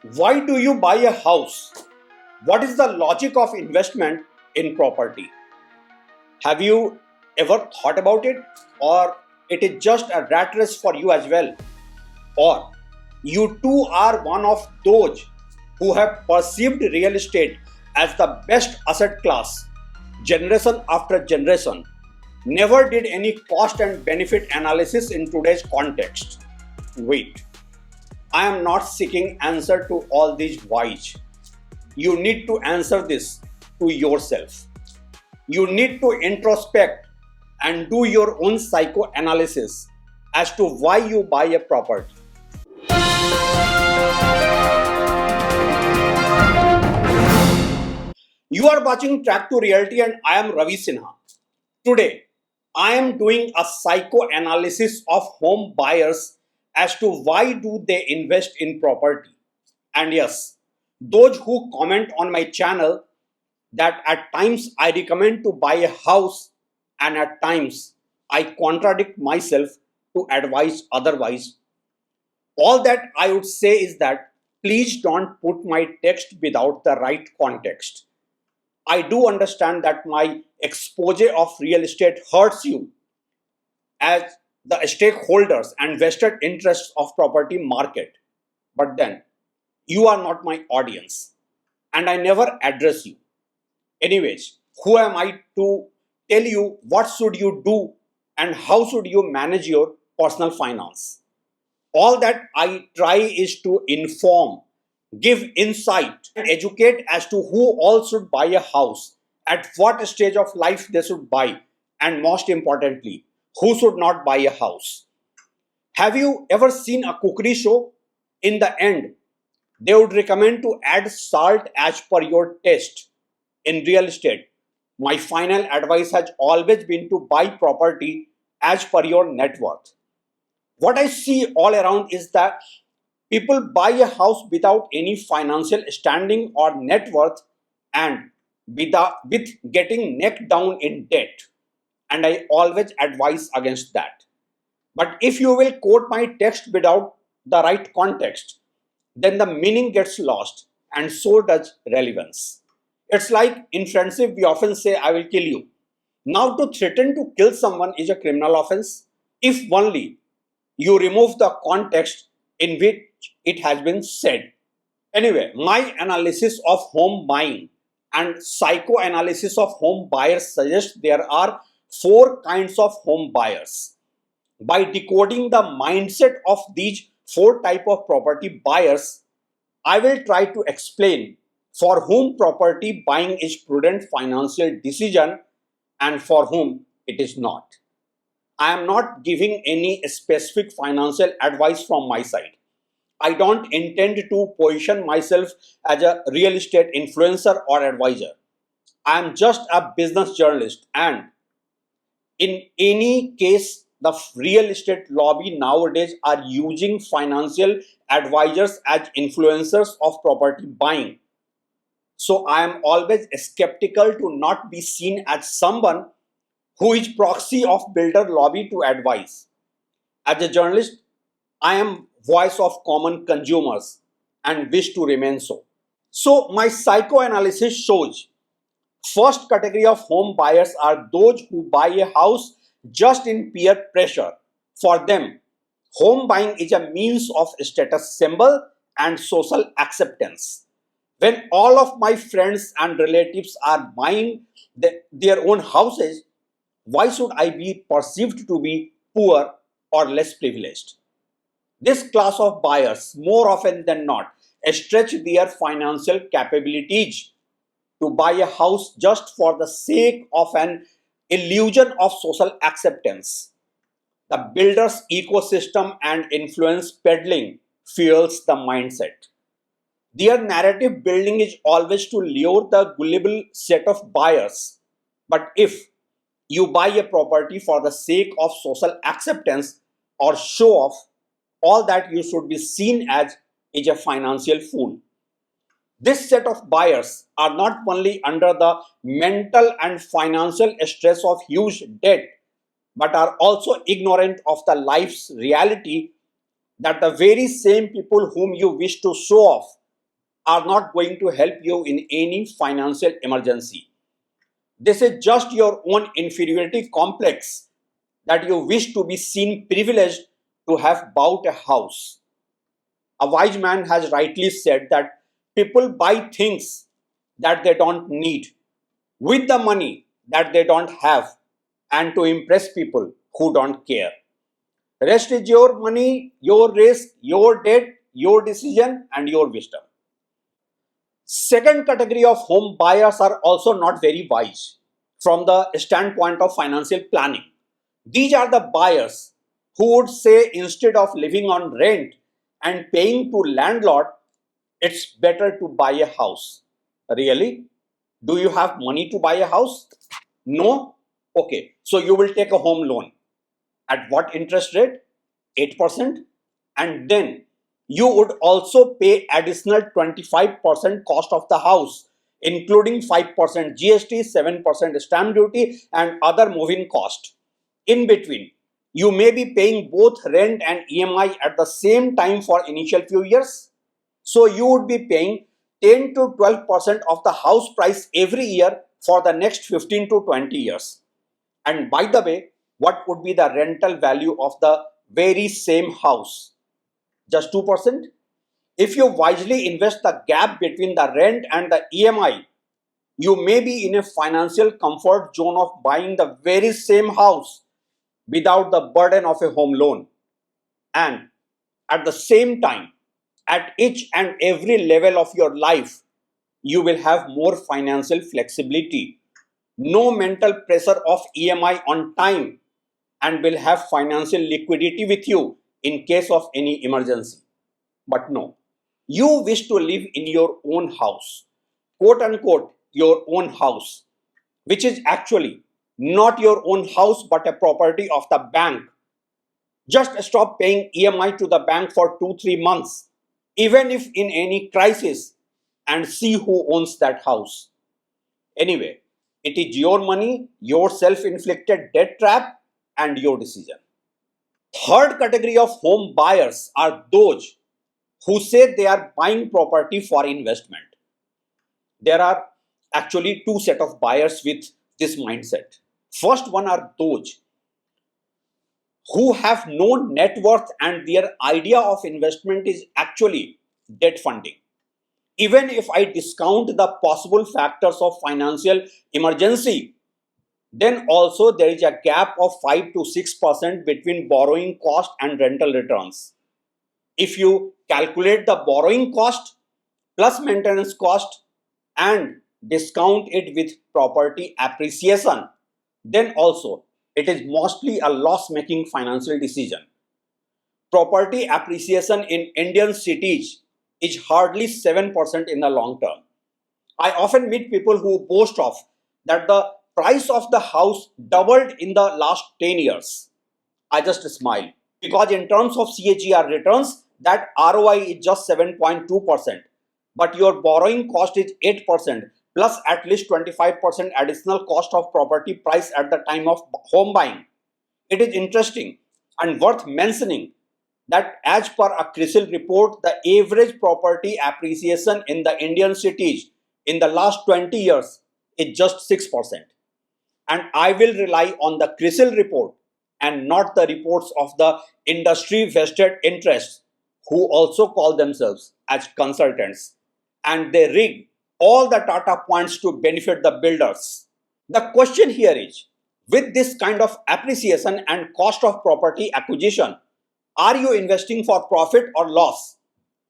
Why do you buy a house? What is the logic of investment in property? Have you ever thought about it? Or it is just a rat race for you as well? Or you too are one of those who have perceived real estate as the best asset class, generation after generation, never did any cost and benefit analysis in today's context. Wait, I am not seeking answer to all these whys. You need to answer this to yourself. You need to introspect and do your own psychoanalysis as to why you buy a property. You are watching Track2Realty and I am Ravi Sinha. Today, I am doing a psychoanalysis of home buyers as to why do they invest in property. And yes, those who comment on my channel that at times I recommend to buy a house and at times I contradict myself to advise otherwise. All that I would say is that please don't put my text without the right context. I do understand that my expose of real estate hurts you as the stakeholders and vested interests of property market. But then you are not my audience and I never address you. Anyways, who am I to tell you what should you do and how should you manage your personal finance? All that I try is to inform, give insight, and educate as to who all should buy a house, at what stage of life they should buy, and most importantly, who should not buy a house. Have you ever seen a cookery show? In the end, they would recommend to add salt as per your taste. In real estate, my final advice has always been to buy property as per your net worth. What I see all around is that people buy a house without any financial standing or net worth and with getting neck down in debt. And I always advise against that. But if you will quote my text without the right context, then the meaning gets lost and so does relevance. It's like in friendship, we often say, I will kill you. Now, to threaten to kill someone is a criminal offense if only you remove the context in which it has been said. Anyway, my analysis of home buying and psychoanalysis of home buyers suggests there are four kinds of home buyers. By decoding the mindset of these four type of property buyers, I will try to explain for whom property buying is prudent financial decision and for whom it is not. I am not giving any specific financial advice from my side. I don't intend to position myself as a real estate influencer or advisor. I am just a business journalist, and in any case, the real estate lobby nowadays are using financial advisors as influencers of property buying. So I am always skeptical to not be seen as someone who is proxy of builder lobby to advise. As a journalist, I am voice of common consumers and wish to remain so. So my psychoanalysis shows first category of home buyers are those who buy a house just in peer pressure. For them, home buying is a means of status symbol and social acceptance. When all of my friends and relatives are buying their own houses, why should I be perceived to be poor or less privileged? This class of buyers, more often than not, stretch their financial capabilities to buy a house just for the sake of an illusion of social acceptance. The builder's ecosystem and influence peddling fuels the mindset. Their narrative building is always to lure the gullible set of buyers. But if you buy a property for the sake of social acceptance or show off, all that you should be seen as is a financial fool. This set of buyers are not only under the mental and financial stress of huge debt, but are also ignorant of the life's reality that the very same people whom you wish to show off, are not going to help you in any financial emergency. This is just your own inferiority complex that you wish to be seen privileged to have bought a house. A wise man has rightly said that people buy things that they don't need with the money that they don't have and to impress people who don't care. Rest is your money, your risk, your debt, your decision, and your wisdom. Second category of home buyers are also not very wise from the standpoint of financial planning. These are the buyers who would say instead of living on rent and paying to landlord, it's better to buy a house. Really? Do you have money to buy a house? No? Okay. So you will take a home loan. At what interest rate? 8%. And then you would also pay additional 25% cost of the house, including 5% GST, 7% stamp duty, and other moving cost. In between, you may be paying both rent and EMI at the same time for initial few years. So you would be paying 10 to 12% of the house price every year for the next 15 to 20 years. And by the way, what would be the rental value of the very same house? Just 2%? If you wisely invest the gap between the rent and the EMI, you may be in a financial comfort zone of buying the very same house without the burden of a home loan. And at the same time, at each and every level of your life, you will have more financial flexibility, no mental pressure of EMI on time, and will have financial liquidity with you in case of any emergency. But no, you wish to live in your own house, quote unquote, your own house, which is actually not your own house but a property of the bank. Just stop paying EMI to the bank for 2-3 months, even if in any crisis, and see who owns that house. Anyway, it is your money, your self-inflicted debt trap, and your decision. Third category of home buyers are those who say they are buying property for investment. There are actually two set of buyers with this mindset. First one are those who have no net worth and their idea of investment is actually debt funding. Even if I discount the possible factors of financial emergency, then also there is a gap of 5 to 6% between borrowing cost and rental returns. If you calculate the borrowing cost plus maintenance cost and discount it with property appreciation, then also it is mostly a loss-making financial decision. Property appreciation in Indian cities is hardly 7% in the long term. I often meet people who boast of that the price of the house doubled in the last 10 years. I just smile because in terms of CAGR returns, that ROI is just 7.2%, but your borrowing cost is 8% plus at least 25% additional cost of property price at the time of home buying. It is interesting and worth mentioning that as per a CRISIL report, the average property appreciation in the Indian cities in the last 20 years is just 6%. And I will rely on the CRISIL report and not the reports of the industry vested interests who also call themselves as consultants, and they rig all the data points to benefit the builders. The question here is, with this kind of appreciation and cost of property acquisition, are you investing for profit or loss?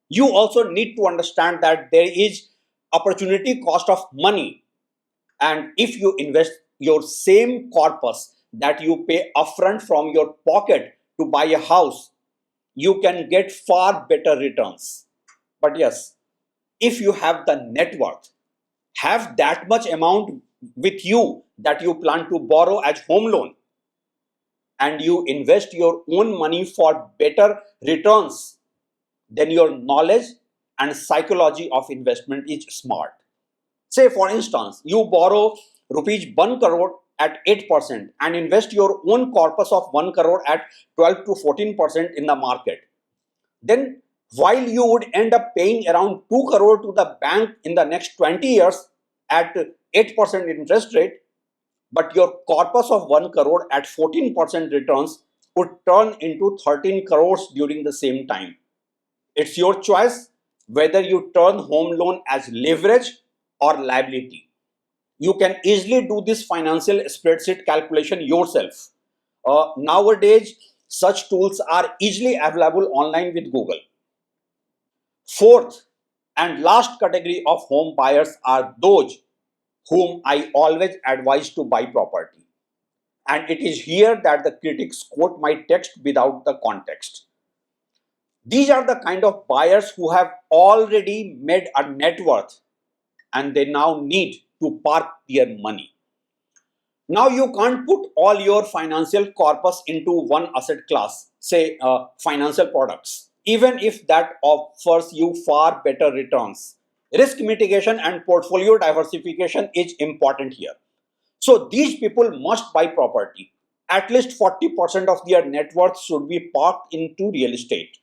You also need to understand that there is opportunity cost of money, and if you invest your same corpus that you pay upfront from your pocket to buy a house, you can get far better returns. But yes, if you have the net worth, have that much amount with you that you plan to borrow as home loan, and you invest your own money for better returns, then your knowledge and psychology of investment is smart. Say for instance, you borrow rupees 1 crore at 8% and invest your own corpus of 1 crore at 12 to 14% in the market. Then while you would end up paying around 2 crore to the bank in the next 20 years at 8% interest rate, but your corpus of 1 crore at 14% returns would turn into 13 crores during the same time. It's your choice whether you turn home loan as leverage or liability. You can easily do this financial spreadsheet calculation yourself. Nowadays, such tools are easily available online with Google. Fourth and last category of home buyers are those whom I always advise to buy property. And it is here that the critics quote my text without the context. These are the kind of buyers who have already made a net worth and they now need to park their money. Now you can't put all your financial corpus into one asset class, say financial products, even if that offers you far better returns. Risk mitigation and portfolio diversification is important here. So these people must buy property. At least 40% of their net worth should be parked into real estate.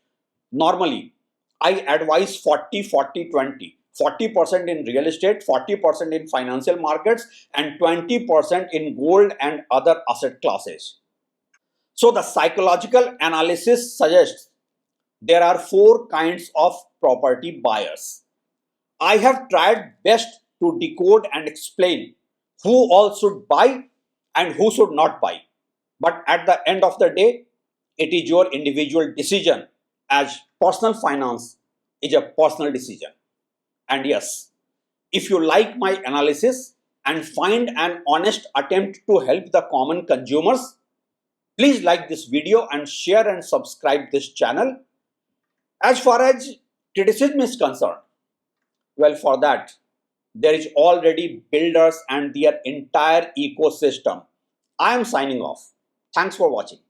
Normally, I advise 40-40-20. 40% in real estate, 40% in financial markets, and 20% in gold and other asset classes. So the psychological analysis suggests there are four kinds of property buyers. I have tried best to decode and explain who all should buy and who should not buy. But at the end of the day, it is your individual decision, as personal finance is a personal decision. And yes, if you like my analysis and find an honest attempt to help the common consumers, please like this video and share and subscribe this channel. As far as criticism is concerned, well, for that, there is already builders and their entire ecosystem. I am signing off. Thanks for watching.